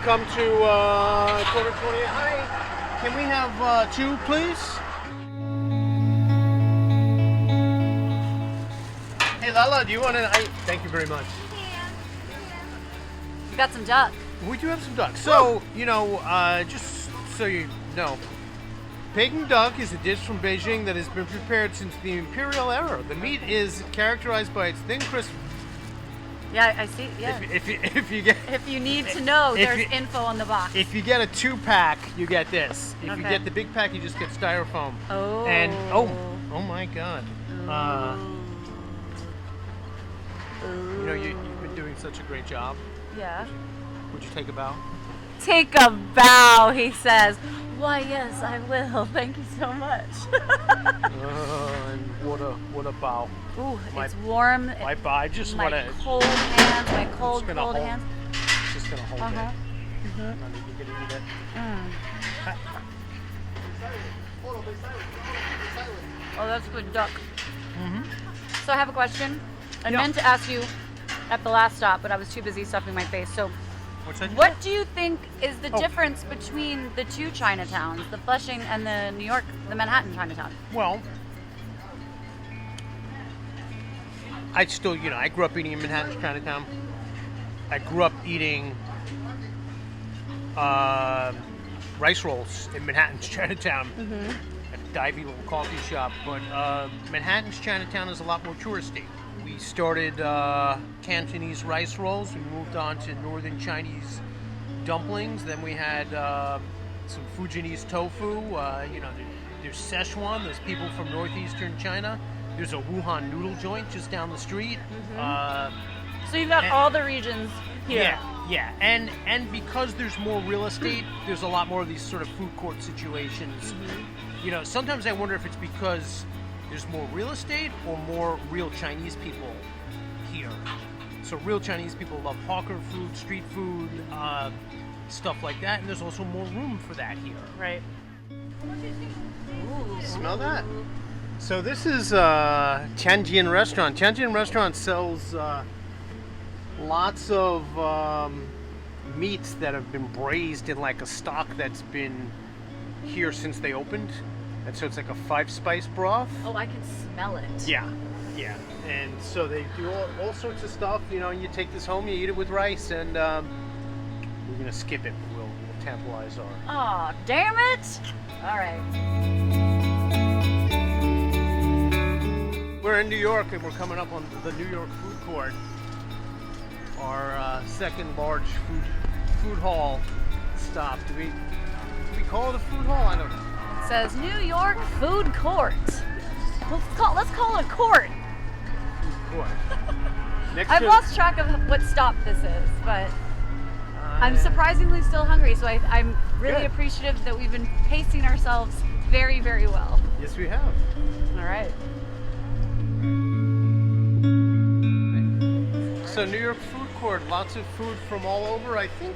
Welcome to Quarter 20. Hi, can we have 2, please? Hey, Lala, do you want to? Thank you very much. We got some duck. We do have some duck. So, just so you know, Peking duck is a dish from Beijing that has been prepared since the imperial era. The meat is characterized by its thin, crisp. Yeah, I see. Yeah. If you get. If you need to know, there's info on the box. If you get a 2-pack, you get this. If Okay. you get the big pack, you just get styrofoam. Oh. And oh my God. You've been doing such a great job. Yeah. Would you take a bow? Take a bow, he says. Why, yes, I will. Thank you so much. And what a bow. Ooh, it's warm. I just want to. Cold hands, my cold hands. Just gonna hold it. Mm-hmm. Not that you can eat it. Oh, that's good duck. Mm-hmm. So I have a question. I Yeah. meant to ask you at the last stop, but I was too busy stuffing my face. So What's that? what do you think is the Oh. difference between the two Chinatowns, the Flushing and the the Manhattan Chinatown? Well, I grew up eating in Manhattan's Chinatown. I grew up eating rice rolls in Manhattan's Chinatown at a divey little coffee shop. But Manhattan's Chinatown is a lot more touristy. We started Cantonese rice rolls. We moved on to Northern Chinese dumplings. Then we had some Fujianese tofu. There's Szechuan. There's people from northeastern China. There's a Wuhan noodle joint just down the street. So you've got all the regions here. Yeah. And because there's more real estate, there's a lot more of these sort of food court situations. Sometimes I wonder if it's because there's more real estate or more real Chinese people here. So real Chinese people love hawker food, street food, stuff like that, and there's also more room for that here. Right. Ooh. Smell that? So this is Tianjin Restaurant. Tianjin Restaurant sells lots of meats that have been braised in like a stock that's been here since they opened. And so it's like a 5-spice broth. Oh, I can smell it. Yeah. And so they do all sorts of stuff. You take this home, you eat it with rice, and we're going to skip it. We'll tantalize our... Aw, damn it! All right. We're in New York, and we're coming up on the New York food court. Our second large food hall stop. Do we call it a food hall? I don't know. It says New York Food Court. Let's call it a court. I've lost track of what stop this is, but I'm surprisingly still hungry, so I'm really Good. appreciative that we've been pacing ourselves very, very well. Yes, we have. All right. So New York food court, lots of food from all over. I think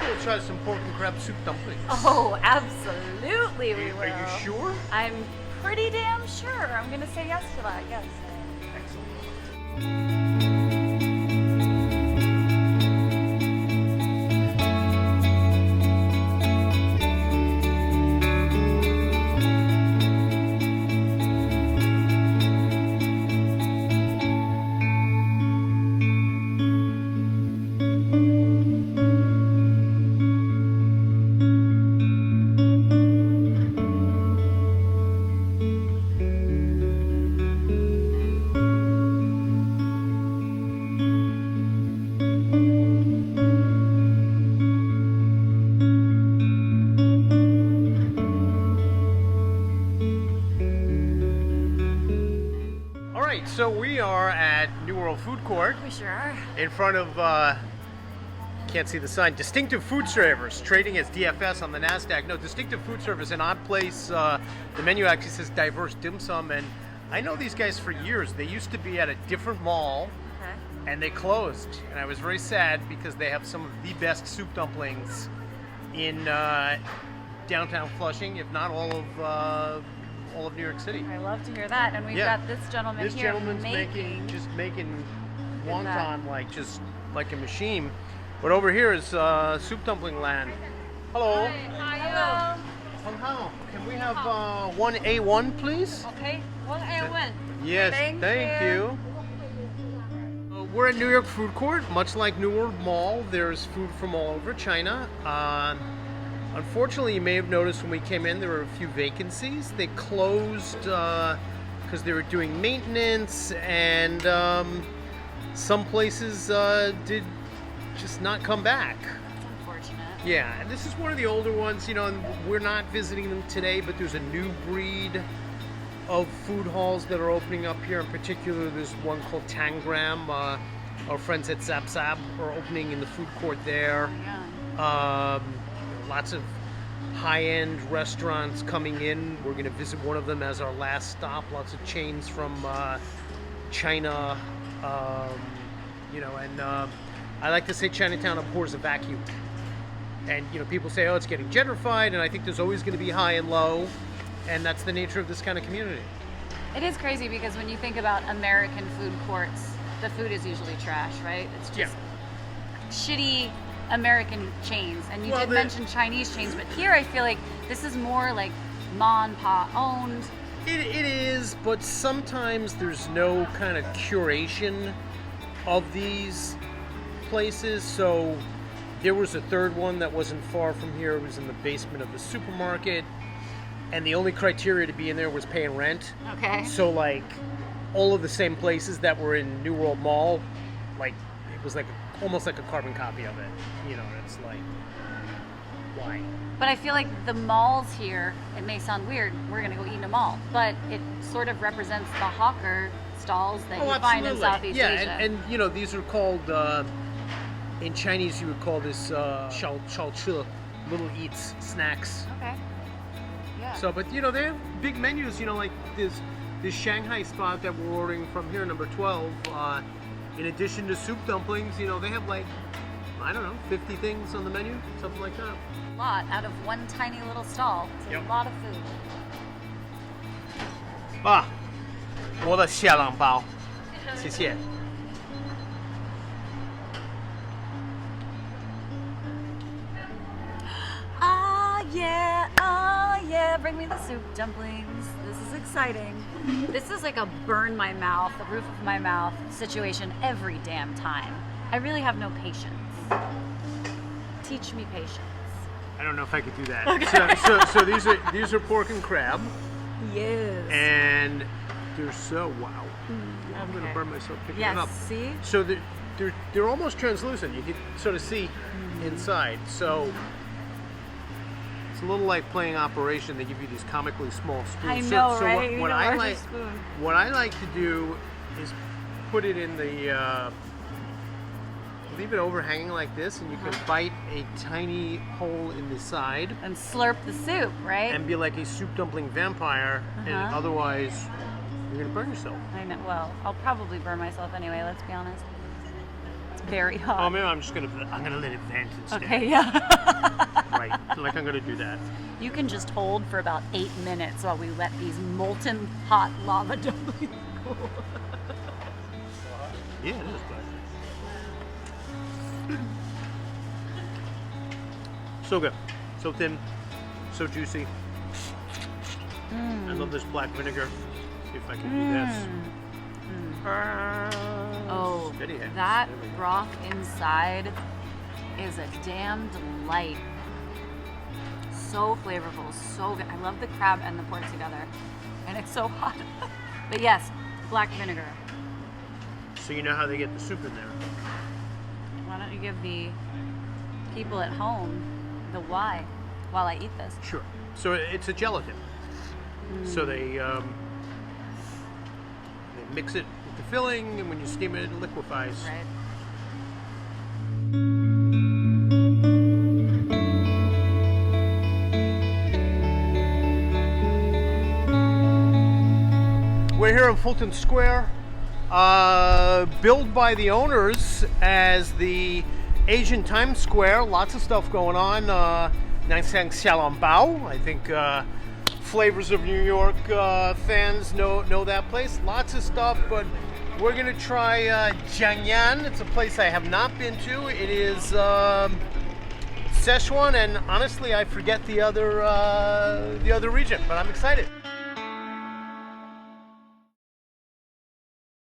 we'll try some pork and crab soup dumplings. Oh, absolutely we will. Are you sure? I'm pretty damn sure. I'm going to say yes to that, yes. Excellent. So we are at New World Food Court. We sure are. In front of, can't see the sign, Distinctive Food Service, trading as DFS on the NASDAQ. No, Distinctive Food Service, an odd place. The menu actually says diverse dim sum, and I know these guys for years. They used to be at a different mall, and they closed. And I was very sad because they have some of the best soup dumplings in downtown Flushing, if not all of New York City. I love to hear that. And we've got this gentleman This here gentleman's making wonton like a machine. But over here is soup dumpling land. Hello. Hello. Hello. Can we have one A1, please? Okay, 1A1. Yes, thank you. We're at New York Food Court. Much like New World Mall, there's food from all over China. Unfortunately, you may have noticed when we came in, there were a few vacancies. They closed because they were doing maintenance, and some places did just not come back. That's unfortunate. Yeah, and this is one of the older ones, you know, and we're not visiting them today, but there's a new breed of food halls that are opening up here. In particular, there's one called Tangram. Our friends at Zap Zap are opening in the food court there. Yeah. Lots of high-end restaurants coming in. We're going to visit one of them as our last stop. Lots of chains from China, you know, and I like to say Chinatown abhors a vacuum. And, you know, people say, oh, it's getting gentrified, and I think there's always going to be high and low, and that's the nature of this kind of community. It is crazy because when you think about American food courts, the food is usually trash, right? It's just shitty American chains. And you did mention Chinese chains, but here I feel like this is more like ma and pa owned. It is, but sometimes there's no kind of curation of these places. So there was a third one that wasn't far from here. It was in the basement of the supermarket, and the only criteria to be in there was paying rent. Okay. So like all of the same places that were in New World Mall, like it was like almost like a carbon copy of it. You know, it's like, why? But I feel like the malls here, it may sound weird, we're gonna go eat in a mall, but it sort of represents the hawker stalls that you find in Southeast Asia. And you know, these are called, in Chinese you would call this xiao chi, little eats, snacks. Okay. Yeah. So, but you know, they have big menus, you know, like this Shanghai spot that we're ordering from here, number 12. In addition to soup dumplings, you know, they have like, I don't know, 50 things on the menu, something like that. A lot out of one tiny little stall. It's a lot of food. 我的蟹卵包，谢谢。Ah yeah, bring me the soup dumplings. This is exciting. This is like a burn my mouth, the roof of my mouth situation every damn time. I really have no patience. Teach me patience. I don't know if I could do that. Okay. So these are pork and crab, Yes. and they're so wow. I'm gonna burn myself picking it up. See? So they're almost translucent. You can sort of see inside. So it's a little like playing Operation. They give you these comically small spoons. I know, so right? What I like to do is put it in the leave it overhanging like this, and you can bite a tiny hole in the side And slurp the soup, right? and be like a soup dumpling vampire, and otherwise you're gonna burn yourself. I know. Well, I'll probably burn myself anyway. Let's be honest. It's very hot. Oh, maybe I'm gonna let it vent instead. Okay, yeah. Right, like I'm gonna do that. You can just hold for about 8 minutes while we let these molten hot lava dumplings cool. Yeah, it is good. So good, so thin, so juicy. I love this black vinegar. See if I can do this. Oh, Steady hands. that There we go. broth inside is a damn delight. So flavorful, so good. I love the crab and the pork together, and it's so hot. But yes, black vinegar. So you know how they get the soup in there. Why don't you give the people at home the why while I eat this? Sure. So it's a gelatin. So they mix it with the filling, and when you steam it, it liquefies. Right. We're here in Fulton Square, billed by the owners as the Asian Times Square. Lots of stuff going on. Nansang Xiaolongbao. I think Flavors of New York fans know that place. Lots of stuff, but We're gonna try Jiangyan. It's a place I have not been to. It is Szechuan, and honestly, I forget the other region, but I'm excited.